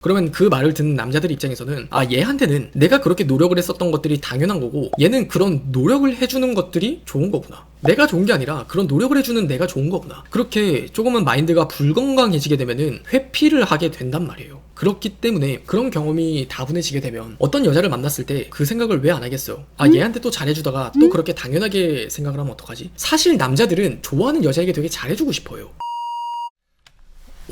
그러면 그 말을 듣는 남자들 입장에서는 얘한테는 내가 그렇게 노력을 했었던 것들이 당연한 거고 얘는 그런 노력을 해주는 것들이 좋은 거구나. 내가 좋은 게 아니라 그런 노력을 해주는 내가 좋은 거구나. 그렇게 조금은 마인드가 불건강해지게 되면은 회피를 하게 된단 말이에요. 그렇기 때문에 그런 경험이 다분해지게 되면 어떤 여자를 만났을 때 그 생각을 왜 안 하겠어요? 얘한테 또 잘해주다가 또 그렇게 당연하게 생각을 하면 어떡하지? 사실 남자들은 좋아하는 여자에게 되게 잘해주고 싶어요.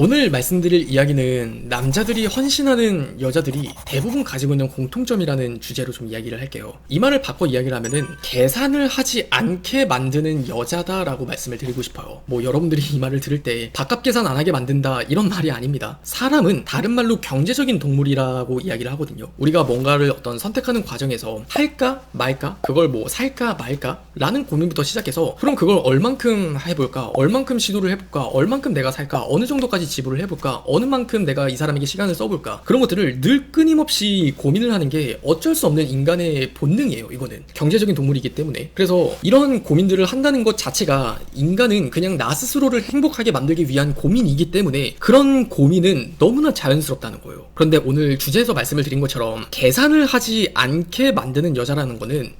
오늘 말씀드릴 이야기는 남자들이 헌신하는 여자들이 대부분 가지고 있는 공통점이라는 주제로 좀 이야기를 할게요. 이 말을 바꿔 이야기를 하면은 계산을 하지 않게 만드는 여자다라고 말씀을 드리고 싶어요. 뭐 여러분들이 이 말을 들을 때 밥값 계산 안 하게 만든다 이런 말이 아닙니다. 사람은 다른 말로 경제적인 동물이라고 이야기를 하거든요. 우리가 뭔가를 어떤 선택하는 과정에서 할까 말까, 그걸 뭐 살까 말까 라는 고민부터 시작해서 그럼 그걸 얼만큼 해볼까, 얼만큼 시도를 해볼까, 얼만큼 내가 살까, 어느 정도까지 지불을 해볼까, 어느 만큼 내가 이 사람에게 시간을 써볼까, 그런 것들을 늘 끊임없이 고민을 하는 게 어쩔 수 없는 인간의 본능이에요. 이거는 경제적인 동물이기 때문에. 그래서 이런 고민들을 한다는 것 자체가 인간은 그냥 나 스스로를 행복하게 만들기 위한 고민이기 때문에 그런 고민은 너무나 자연스럽다는 거예요. 그런데 오늘 주제에서 말씀을 드린 것처럼 계산을 하지 않게 만드는 여자라는 거는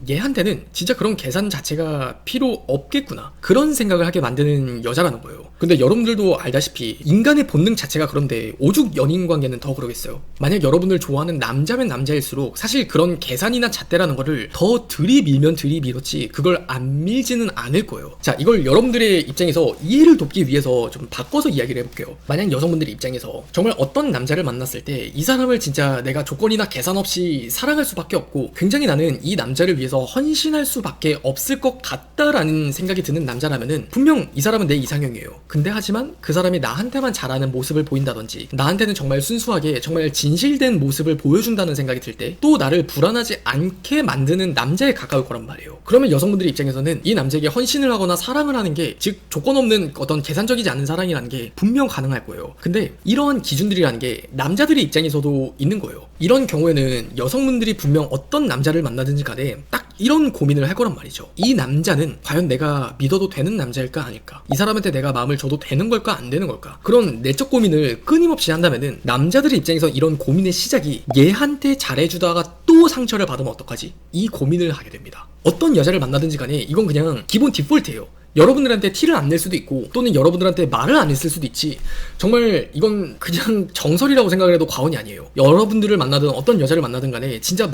얘한테는 진짜 그런 계산 자체가 필요 없겠구나, 그런 생각을 하게 만드는 여자라는 거예요. 근데 여러분들도 알다시피 인간의 본능 자체가 그런데 오죽 연인 관계는 더 그러겠어요. 만약 여러분들 좋아하는 남자면 남자일수록 사실 그런 계산이나 잣대라는 거를 더 들이밀면 들이밀었지 그걸 안 밀지는 않을 거예요. 자, 이걸 여러분들의 입장에서 이해를 돕기 위해서 좀 바꿔서 이야기를 해볼게요. 만약 여성분들 입장에서 정말 어떤 남자를 만났을 때 이 사람을 진짜 내가 조건이나 계산 없이 사랑할 수밖에 없고 굉장히 나는 이 남자를 위해서 헌신할 수밖에 없을 것 같다라는 생각이 드는 남자라면은 분명 이 사람은 내 이상형이에요. 근데 하지만 그 사람이 나한테만 잘하는 모습을 보인다든지 나한테는 정말 순수하게 정말 진실된 모습을 보여준다는 생각이 들 때 또 나를 불안하지 않게 만드는 남자에 가까울 거란 말이에요. 그러면 여성분들 입장에서는 이 남자에게 헌신을 하거나 사랑을 하는 게, 즉 조건 없는 어떤 계산적이지 않은 사랑이라는 게 분명 가능할 거예요. 근데 이러한 기준들이라는 게 남자들의 입장에서도 있는 거예요. 이런 경우에는 여성분들이 분명 어떤 남자를 만나든지 간에 딱 이런 고민을 할 거란 말이죠. 이 남자는 과연 내가 믿어도 되는 남자일까 아닐까? 이 사람한테 내가 마음을 줘도 되는 걸까 안 되는 걸까? 그런 내적 고민을 끊임없이 한다면은 남자들의 입장에서 이런 고민의 시작이 얘한테 잘해주다가 또 상처를 받으면 어떡하지? 이 고민을 하게 됩니다. 어떤 여자를 만나든지 간에 이건 그냥 기본 디폴트예요. 여러분들한테 티를 안 낼 수도 있고 또는 여러분들한테 말을 안 했을 수도 있지, 정말 이건 그냥 정설이라고 생각을 해도 과언이 아니에요. 여러분들을 만나든 어떤 여자를 만나든 간에 진짜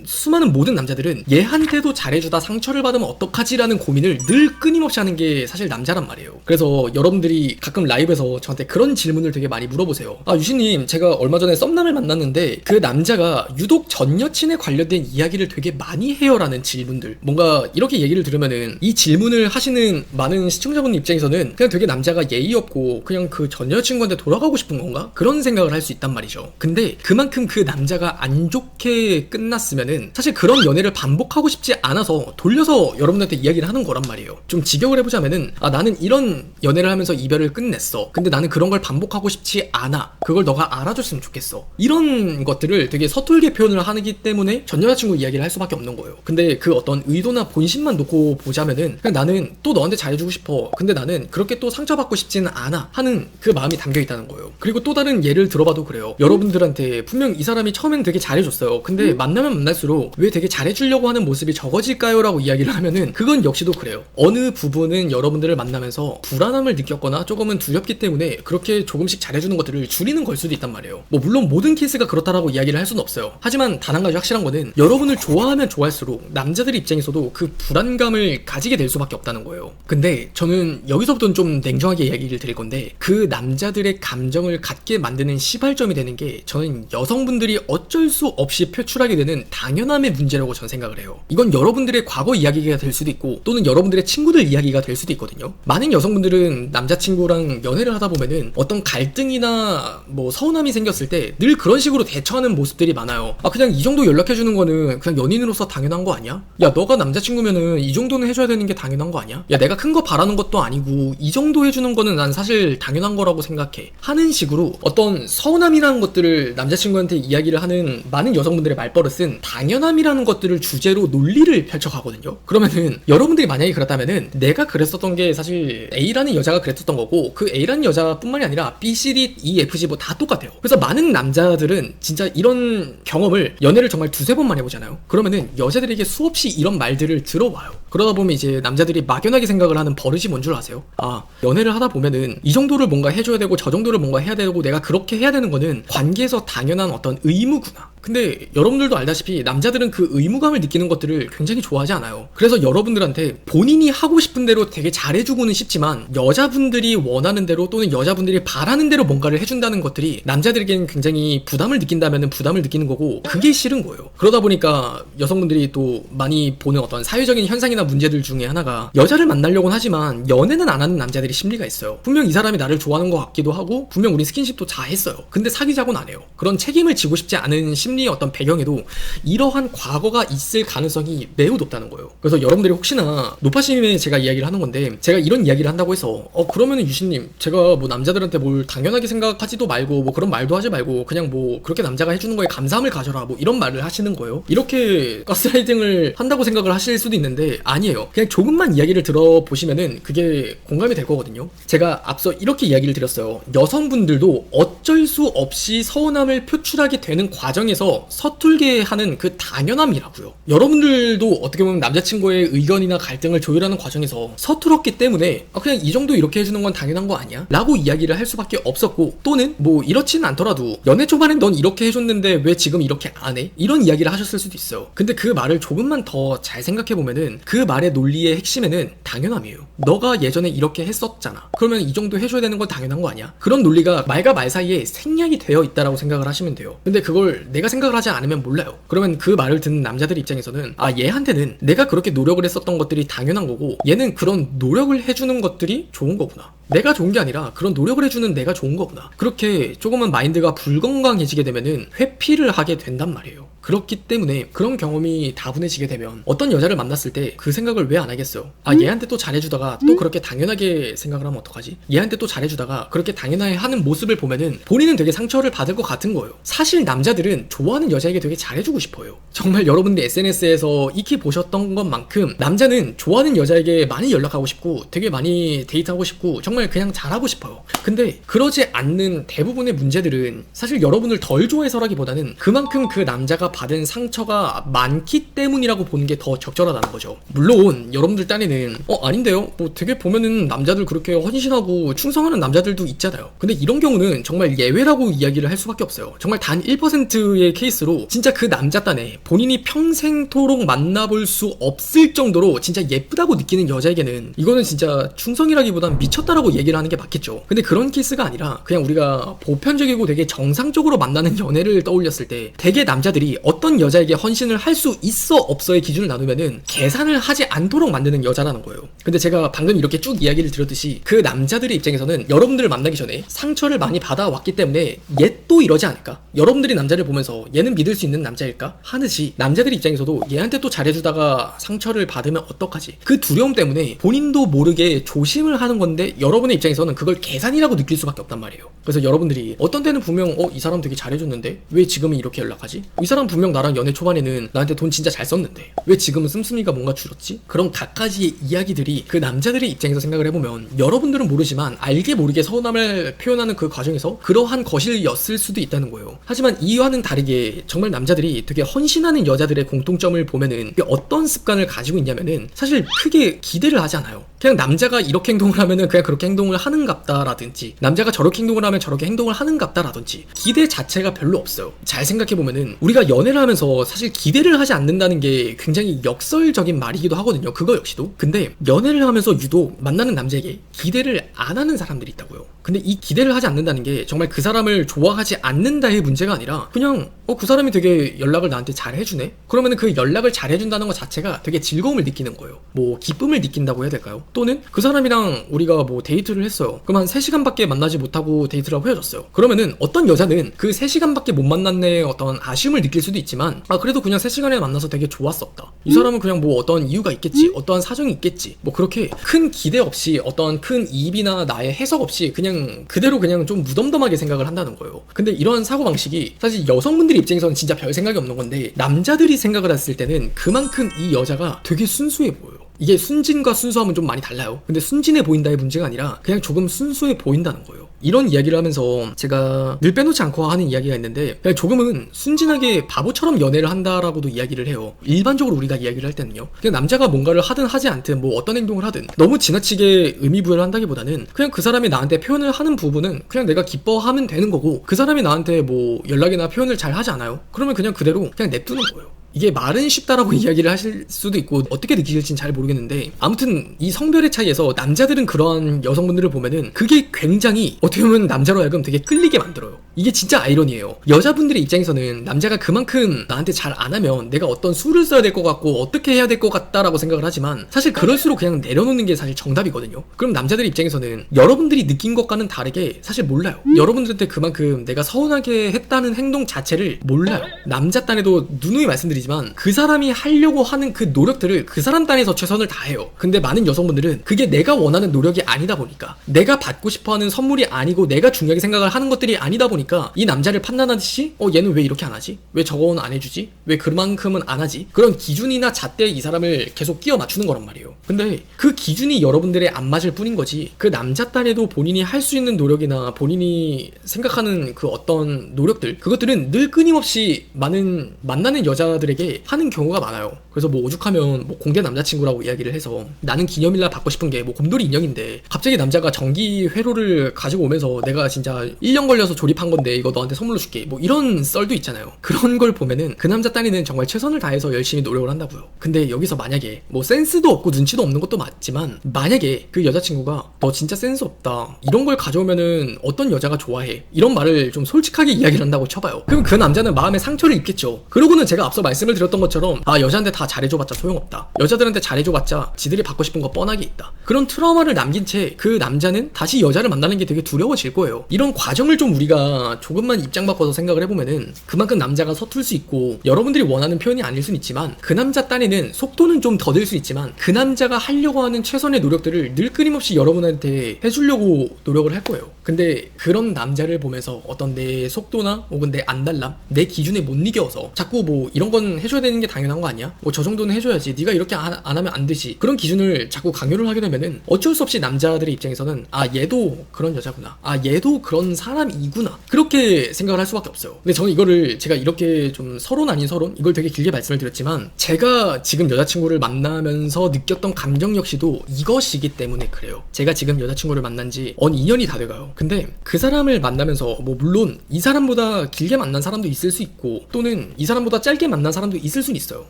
수많은 모든 남자들은 얘한테도 잘해주다 상처를 받으면 어떡하지라는 고민을 늘 끊임없이 하는 게 사실 남자란 말이에요. 그래서 여러분들이 가끔 라이브에서 저한테 그런 질문을 되게 많이 물어보세요. 유신님, 제가 얼마 전에 썸남을 만났는데 그 남자가 유독 전 여친에 관련된 이야기를 되게 많이 해요 라는 질문들. 뭔가 이렇게 얘기를 들으면은 이 질문을 하시는 많은 시청자분들 입장에서는 그냥 되게 남자가 예의 없고 그냥 그 전 여친구한테 돌아가고 싶은 건가? 그런 생각을 할 수 있단 말이죠. 근데 그만큼 그 남자가 안 좋게 끝났으면은 사실 그런 연애를 반복하고 싶지 않아서 돌려서 여러분한테 이야기를 하는 거란 말이에요. 좀 직역을 해보자면은 나는 이런 연애를 하면서 이별을 끝냈어. 근데 나는 그런 걸 반복하고 싶지 않아. 그걸 너가 알아줬으면 좋겠어. 이런 것들을 되게 서툴게 표현을 하기 때문에 전 여자친구 이야기를 할 수밖에 없는 거예요. 근데 그 어떤 의도나 본심만 놓고 보자면은 그냥 나는 또 너한테 잘해주고 싶어. 근데 나는 그렇게 또 상처받고 싶지는 않아 하는 그 마음이 담겨있다는 거예요. 그리고 또 다른 예를 들어봐도 그래요. 여러분들한테 분명 이 사람이 처음엔 되게 잘해줬어요. 근데 만나면 만날수록 왜 되게 잘해주려고 하는 모습이 적어질까요? 라고 이야기를 하면은 그건 역시도 그래요. 어느 부분은 여러분들을 만나면서 불안함을 느꼈거나 조금은 두렵기 때문에 그렇게 조금씩 잘해주는 것들을 줄이는 걸 수도 있단 말이에요. 물론 모든 케이스가 그렇다라고 이야기를 할 수는 없어요. 하지만 단 한 가지 확실한 거는 여러분을 좋아하면 좋아할수록 남자들 입장에서도 그 불안감을 가지게 될 수밖에 없다는 거예요. 근데 저는 여기서부터는 좀 냉정하게 이야기를 드릴 건데 그 남자들의 감정을 갖게 만드는 시발점이 되는 게 저는 여성분들이 어쩔 수 없이 표출하게 되는 당연함의 문제라고 저는 생각을 해요. 이건 여러분들의 과거 이야기가 될 수도 있고 또는 여러분들의 친구들 이야기가 될 수도 있거든요. 많은 여성분들은 남자친구랑 연애를 하다 보면은 어떤 갈등이나 서운함이 생겼을 때 늘 그런 식으로 대처하는 모습들이 많아요. 그냥 이 정도 연락해주는 거는 그냥 연인으로서 당연한 거 아니야? 야, 너가 남자친구면은 이 정도는 해줘야 되는 게 당연한 거 아니야? 야, 내가 내가 큰 거 바라는 것도 아니고 이 정도 해주는 거는 난 사실 당연한 거라고 생각해 하는 식으로 어떤 서운함이라는 것들을 남자친구한테 이야기를 하는 많은 여성분들의 말버릇은 당연함이라는 것들을 주제로 논리를 펼쳐가거든요. 그러면은 여러분들이 만약에 그렇다면은 내가 그랬었던 게 사실 A라는 여자가 그랬었던 거고 그 A라는 여자뿐만이 아니라 B, C, D, E, F, G 뭐 다 똑같아요. 그래서 많은 남자들은 진짜 이런 경험을 연애를 정말 두세 번만 해보잖아요. 그러면은 여자들에게 수없이 이런 말들을 들어와요. 그러다 보면 이제 남자들이 막연하게 생각을 하는 버릇이 뭔 줄 아세요? 아, 연애를 하다 보면은 이 정도를 뭔가 해줘야 되고 저 정도를 뭔가 해야 되고 내가 그렇게 해야 되는 거는 관계에서 당연한 어떤 의무구나. 근데 여러분들도 알다시피 남자들은 그 의무감을 느끼는 것들을 굉장히 좋아하지 않아요. 그래서 여러분들한테 본인이 하고 싶은 대로 되게 잘해주고는 싶지만 여자분들이 원하는 대로 또는 여자분들이 바라는 대로 뭔가를 해준다는 것들이 남자들에게는 굉장히 부담을 느낀다면 부담을 느끼는 거고 그게 싫은 거예요. 그러다 보니까 여성분들이 또 많이 보는 어떤 사회적인 현상이나 문제들 중에 하나가 여자를 만나려고는 하지만 연애는 안 하는 남자들이 심리가 있어요. 분명 이 사람이 나를 좋아하는 것 같기도 하고 분명 우리 스킨십도 다 했어요. 근데 사귀자고는 안 해요. 그런 책임을 지고 싶지 않은 심리의 어떤 배경에도 이러한 과거가 있을 가능성이 매우 높다는 거예요. 그래서 여러분들이 혹시나 노파심에 제가 이야기를 하는 건데 제가 이런 이야기를 한다고 해서 그러면은 유신님 제가 뭐 남자들한테 뭘 당연하게 생각하지도 말고 뭐 그런 말도 하지 말고 그냥 뭐 그렇게 남자가 해주는 거에 감사함을 가져라 뭐 이런 말을 하시는 거예요. 이렇게 가스라이팅을 한다고 생각을 하실 수도 있는데 아니에요. 그냥 조금만 이야기를 들어보시면은 그게 공감이 될 거거든요. 제가 앞서 이렇게 이야기를 드렸어요. 여성분들도 어쩔 수 없이 서운함을 표출하게 되는 과정에서 서툴게 하는 그 당연함이라고요. 여러분들도 어떻게 보면 남자친구의 의견이나 갈등을 조율하는 과정에서 서툴었기 때문에 그냥 이 정도 이렇게 해주는 건 당연한 거 아니야? 라고 이야기를 할 수밖에 없었고 또는 뭐 이렇지는 않더라도 연애 초반엔 넌 이렇게 해줬는데 왜 지금 이렇게 안 해? 이런 이야기를 하셨을 수도 있어요. 근데 그 말을 조금만 더 잘 생각해보면은 그 말의 논리의 핵심에는 당연함이에요. 너가 예전에 이렇게 했었잖아. 그러면 이 정도 해줘야 되는 건 당연한 거 아니야? 그런 논리가 말과 말 사이에 생략이 되어 있다라고 생각을 하시면 돼요. 근데 그걸 내가 생각을 하지 않으면 몰라요. 그러면 그 말을 듣는 남자들 입장에서는 얘한테는 내가 그렇게 노력을 했었던 것들이 당연한 거고 얘는 그런 노력을 해주는 것들이 좋은 거구나. 내가 좋은 게 아니라 그런 노력을 해주는 내가 좋은 거구나. 그렇게 조금은 마인드가 불건강해지게 되면은 회피를 하게 된단 말이에요. 그렇기 때문에 그런 경험이 다분해지게 되면 어떤 여자를 만났을 때 그 생각을 왜 안 하겠어요? 얘한테 또 잘해주다가 또 그렇게 당연하게 생각을 하면 어떡하지? 얘한테 또 잘해주다가 그렇게 당연하게 하는 모습을 보면은 본인은 되게 상처를 받을 것 같은 거예요. 사실 남자들은 좋아하는 여자에게 되게 잘해주고 싶어요. 정말 여러분들 SNS에서 익히 보셨던 것만큼 남자는 좋아하는 여자에게 많이 연락하고 싶고 되게 많이 데이트하고 싶고 정말 그냥 잘하고 싶어요. 근데 그러지 않는 대부분의 문제들은 사실 여러분을 덜 좋아해서라기보다는 그만큼 그 남자가 받은 상처가 많기 때문이라고 보는 게 더 적절하다는 거죠. 물론 여러분들 딴에는 아닌데요? 뭐 되게 보면은 남자들 그렇게 헌신하고 충성하는 남자들도 있잖아요. 근데 이런 경우는 정말 예외라고 이야기를 할 수밖에 없어요. 정말 단 1%의 케이스로 진짜 그 남자 딴에 본인이 평생토록 만나볼 수 없을 정도로 진짜 예쁘다고 느끼는 여자에게는 이거는 진짜 충성이라기보단 미쳤다라고 얘기를 하는 게 맞겠죠. 근데 그런 케이스가 아니라 그냥 우리가 보편적이고 되게 정상적으로 만나는 연애를 떠올렸을 때 대개 남자들이 어떤 여자에게 헌신을 할 수 있어 없어의 기준을 나누면은 계산을 하지 않도록 만드는 여자라는 거예요. 근데 제가 방금 이렇게 쭉 이야기를 드렸듯이 그 남자들의 입장에서는 여러분들을 만나기 전에 상처를 많이 받아왔기 때문에 얘 또 이러지 않을까? 여러분들이 남자를 보면서 얘는 믿을 수 있는 남자일까? 하듯이 남자들 입장에서도 얘한테 또 잘해주다가 상처를 받으면 어떡하지? 그 두려움 때문에 본인도 모르게 조심을 하는 건데 여러분의 입장에서는 그걸 계산이라고 느낄 수밖에 없단 말이에요. 그래서 여러분들이 어떤 때는 분명 이 사람 되게 잘해줬는데 왜 지금은 이렇게 연락하지? 이 사람 분명 나랑 연애 초반에는 나한테 돈 진짜 잘 썼는데 왜 지금은 씀씀이가 뭔가 줄었지? 그런 갖가지 이야기들이 그 남자들의 입장에서 생각을 해보면 여러분들은 모르지만 알게 모르게 서운함을 표현하는 그 과정에서 그러한 것이었을 수도 있다는 거예요. 하지만 이와는 다르게 정말 남자들이 되게 헌신하는 여자들의 공통점을 보면은 어떤 습관을 가지고 있냐면은 사실 크게 기대를 하지 않아요. 그냥 남자가 이렇게 행동을 하면은 그냥 그렇게 행동을 하는갑다라든지 남자가 저렇게 행동을 하면 저렇게 행동을 하는갑다라든지 기대 자체가 별로 없어요. 잘 생각해보면은 우리가 연애를 하면서 사실 기대를 하지 않는다는 게 굉장히 역설적인 말이기도 하거든요. 그거 역시도. 근데 연애를 하면서 유독 만나는 남자에게 기대를 안 하는 사람들이 있다고요. 근데 이 기대를 하지 않는다는 게 정말 그 사람을 좋아하지 않는다의 문제가 아니라 그냥 그 사람이 되게 연락을 나한테 잘 해주네? 그러면은 그 연락을 잘 해준다는 것 자체가 되게 즐거움을 느끼는 거예요. 뭐 기쁨을 느낀다고 해야 될까요? 또는 그 사람이랑 우리가 뭐 데이트를 했어요. 그럼 한 3시간밖에 만나지 못하고 데이트를 하고 헤어졌어요. 그러면은 어떤 여자는 그 3시간밖에 못 만났네 어떤 아쉬움을 느낄 수도 있지만 그래도 그냥 3시간에 만나서 되게 좋았었다. 이 사람은 그냥 뭐 어떤 이유가 있겠지, 어떠한 사정이 있겠지, 뭐 그렇게 큰 기대 없이 어떤 큰 이입이나 나의 해석 없이 그냥 그대로 그냥 좀 무덤덤하게 생각을 한다는 거예요. 근데 이런 사고방식이 사실 여성분들 입장에서는 진짜 별 생각이 없는 건데 남자들이 생각을 했을 때는 그만큼 이 여자가 되게 순수해 보여요. 이게 순진과 순수함은 좀 많이 달라요. 근데 순진해 보인다의 문제가 아니라 그냥 조금 순수해 보인다는 거예요. 이런 이야기를 하면서 제가 늘 빼놓지 않고 하는 이야기가 있는데 그냥 조금은 순진하게 바보처럼 연애를 한다라고도 이야기를 해요. 일반적으로 우리가 이야기를 할 때는요. 그냥 남자가 뭔가를 하든 하지 않든 뭐 어떤 행동을 하든 너무 지나치게 의미부여를 한다기보다는 그냥 그 사람이 나한테 표현을 하는 부분은 그냥 내가 기뻐하면 되는 거고 그 사람이 나한테 뭐 연락이나 표현을 잘 하지 않아요? 그러면 그냥 그대로 그냥 냅두는 거예요. 이게 말은 쉽다라고 이야기를 하실 수도 있고 어떻게 느끼실지는 잘 모르겠는데 아무튼 이 성별의 차이에서 남자들은 그러한 여성분들을 보면은 그게 굉장히 어떻게 보면 남자로 하여금 되게 끌리게 만들어요. 이게 진짜 아이러니예요. 여자분들의 입장에서는 남자가 그만큼 나한테 잘 안 하면 내가 어떤 수를 써야 될 것 같고 어떻게 해야 될 것 같다라고 생각을 하지만 사실 그럴수록 그냥 내려놓는 게 사실 정답이거든요. 그럼 남자들 입장에서는 여러분들이 느낀 것과는 다르게 사실 몰라요. 여러분들한테 그만큼 내가 서운하게 했다는 행동 자체를 몰라요. 남자 딴에도 누누이 말씀드리지만 그 사람이 하려고 하는 그 노력들을 그 사람 딴에서 최선을 다해요. 근데 많은 여성분들은 그게 내가 원하는 노력이 아니다 보니까 내가 받고 싶어하는 선물이 아니고 내가 중요하게 생각을 하는 것들이 아니다 보니까 이 남자를 판단하듯이 얘는 왜 이렇게 안 하지? 왜 저거는 안 해주지? 왜 그만큼은 안 하지? 그런 기준이나 잣대에 이 사람을 계속 끼워 맞추는 거란 말이에요. 근데 그 기준이 여러분들의 안 맞을 뿐인 거지 그 남자 딴에도 본인이 할 수 있는 노력이나 본인이 생각하는 그 어떤 노력들 그것들은 늘 끊임없이 많은 만나는 여자들에게 하는 경우가 많아요. 그래서 뭐 오죽하면 뭐 공대 남자친구라고 이야기를 해서 나는 기념일날 받고 싶은 게 뭐 곰돌이 인형인데 갑자기 남자가 전기 회로를 가지고 오면서 내가 진짜 1년 걸려서 조립한 건데 이거 너한테 선물로 줄게 뭐 이런 썰도 있잖아요. 그런 걸 보면은 그 남자 딴에는 정말 최선을 다해서 열심히 노력을 한다고요. 근데 여기서 만약에 뭐 센스도 없고 눈치도 없는 것도 맞지만 만약에 그 여자친구가 너 진짜 센스 없다 이런 걸 가져오면은 어떤 여자가 좋아해 이런 말을 좀 솔직하게 이야기를 한다고 쳐봐요. 그럼 그 남자는 마음에 상처를 입겠죠. 그러고는 제가 앞서 말씀을 드렸던 것처럼 여자한테 다 잘해줘봤자 소용없다. 여자들한테 잘해줘봤자 지들이 받고 싶은 거 뻔하게 있다. 그런 트라우마를 남긴 채 그 남자는 다시 여자를 만나는 게 되게 두려워질 거예요. 이런 과정을 좀 우리가 조금만 입장 바꿔서 생각을 해보면은 그만큼 남자가 서툴 수 있고 여러분들이 원하는 표현이 아닐 순 있지만 그 남자 딴에는 속도는 좀 더딜 수 있지만 그 남자가 하려고 하는 최선의 노력들을 늘 끊임없이 여러분한테 해주려고 노력을 할 거예요. 근데 그런 남자를 보면서 어떤 내 속도나 혹은 내 안달남, 내 기준에 못 이겨서 자꾸 뭐 이런 건 해줘야 되는 게 당연한 거 아니야? 뭐 저 정도는 해줘야지. 네가 이렇게 안 하면 안 되지. 그런 기준을 자꾸 강요를 하게 되면은 어쩔 수 없이 남자들의 입장에서는 얘도 그런 여자구나. 얘도 그런 사람이구나. 그렇게 생각을 할 수밖에 없어요. 근데 저는 이거를 제가 이렇게 좀 서론 아닌 서론? 이걸 되게 길게 말씀을 드렸지만 제가 지금 여자친구를 만나면서 느꼈던 감정 역시도 이것이기 때문에 그래요. 제가 지금 여자친구를 만난 지 2년이 다 돼가요. 근데 그 사람을 만나면서 뭐 물론 이 사람보다 길게 만난 사람도 있을 수 있고 또는 이 사람보다 짧게 만난 사람도 있을 수는 있어요.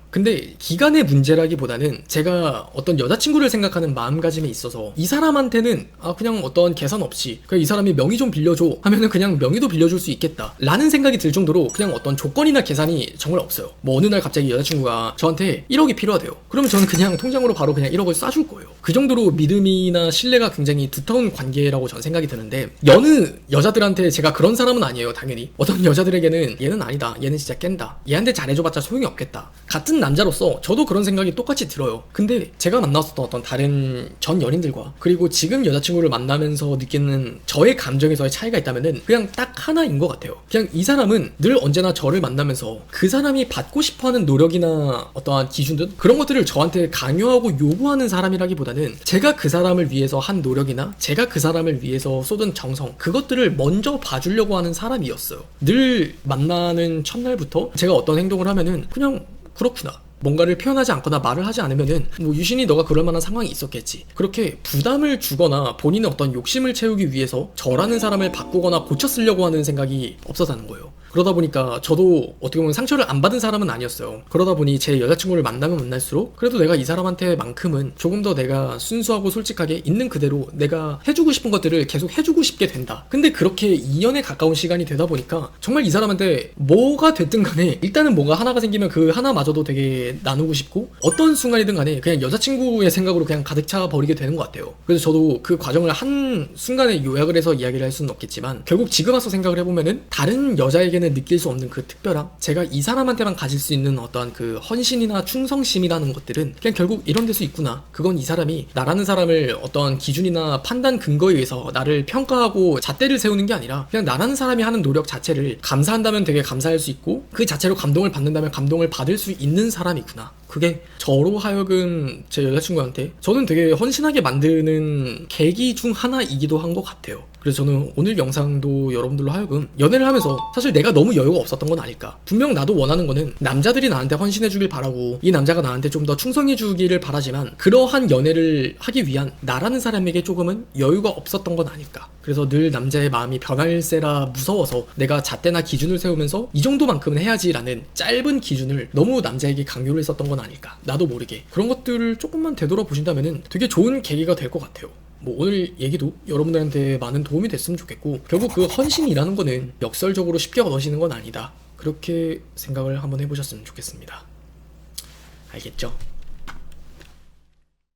근데 기간의 문제라기보다는 제가 어떤 여자친구를 생각하는 마음가짐에 있어서 이 사람한테는 그냥 어떤 계산 없이 그냥 이 사람이 명의 좀 빌려줘 하면은 그냥 명의도 빌려줄 수 있겠다 라는 생각이 들 정도로 그냥 어떤 조건이나 계산이 정말 없어요. 뭐 어느 날 갑자기 여자친구가 저한테 1억이 필요하대요. 그러면 저는 그냥 통장으로 바로 그냥 1억을 쏴줄 거예요. 그 정도로 믿음이나 신뢰가 굉장히 두터운 관계라고 저는 생각이 드는데 여느 여자들한테 제가 그런 사람은 아니에요. 당연히 어떤 여자들에게는 얘는 아니다, 얘는 진짜 깬다, 얘한테 잘해줘봤자 소용이 없겠다. 같은 남자로서 저도 그런 생각이 똑같이 들어요. 근데 제가 만났었던 어떤 다른 전 연인들과 그리고 지금 여자친구를 만나면서 느끼는 저의 감정에서의 차이가 있다면은 그냥 딱 하나인 것 같아요. 그냥 이 사람은 늘 언제나 저를 만나면서 그 사람이 받고 싶어하는 노력이나 어떠한 기준들 그런 것들을 저한테 강요하고 요구하는 사람이라기보다는 제가 그 사람을 위해서 한 노력이나 제가 그 사람을 위해서 쏟은 정성 그것들을 먼저 봐주려고 하는 사람이었어요. 늘 만나는 첫날부터 제가 어떤 행동을 하면은 그냥 그렇구나, 뭔가를 표현하지 않거나 말을 하지 않으면은 뭐 유신이 너가 그럴 만한 상황이 있었겠지. 그렇게 부담을 주거나 본인의 어떤 욕심을 채우기 위해서 저라는 사람을 바꾸거나 고쳐 쓰려고 하는 생각이 없었다는 거예요. 그러다 보니까 저도 어떻게 보면 상처를 안 받은 사람은 아니었어요. 그러다 보니 제 여자친구를 만나면 만날수록 그래도 내가 이 사람한테만큼은 조금 더 내가 순수하고 솔직하게 있는 그대로 내가 해주고 싶은 것들을 계속 해주고 싶게 된다. 근데 그렇게 2년에 가까운 시간이 되다 보니까 정말 이 사람한테 뭐가 됐든 간에 일단은 뭔가 하나가 생기면 그 하나마저도 되게 나누고 싶고 어떤 순간이든 간에 그냥 여자친구의 생각으로 그냥 가득 차 버리게 되는 것 같아요. 그래서 저도 그 과정을 한 순간에 요약을 해서 이야기를 할 수는 없겠지만 결국 지금 와서 생각을 해보면은 다른 여자에게는 느낄 수 없는 그 특별함, 제가 이 사람한테만 가질 수 있는 어떠한 그 헌신이나 충성심이라는 것들은 그냥 결국 이런 데서 있구나. 그건 이 사람이 나라는 사람을 어떤 기준이나 판단 근거에 의해서 나를 평가하고 잣대를 세우는 게 아니라 그냥 나라는 사람이 하는 노력 자체를 감사한다면 되게 감사할 수 있고 그 자체로 감동을 받는다면 감동을 받을 수 있는 사람이구나. 그게 저로 하여금 제 여자친구한테 저는 되게 헌신하게 만드는 계기 중 하나이기도 한 것 같아요. 그래서 저는 오늘 영상도 여러분들로 하여금 연애를 하면서 사실 내가 너무 여유가 없었던 건 아닐까. 분명 나도 원하는 거는 남자들이 나한테 헌신해주길 바라고 이 남자가 나한테 좀 더 충성해주기를 바라지만 그러한 연애를 하기 위한 나라는 사람에게 조금은 여유가 없었던 건 아닐까. 그래서 늘 남자의 마음이 변할세라 무서워서 내가 잣대나 기준을 세우면서 이 정도만큼은 해야지라는 짧은 기준을 너무 남자에게 강요를 했었던 건 아닐까. 나도 모르게 그런 것들을 조금만 되돌아보신다면은 되게 좋은 계기가 될 것 같아요. 뭐 오늘 얘기도 여러분들한테 많은 도움이 됐으면 좋겠고 결국 그 헌신이라는 거는 역설적으로 쉽게 얻어지는 건 아니다. 그렇게 생각을 한번 해보셨으면 좋겠습니다. 알겠죠?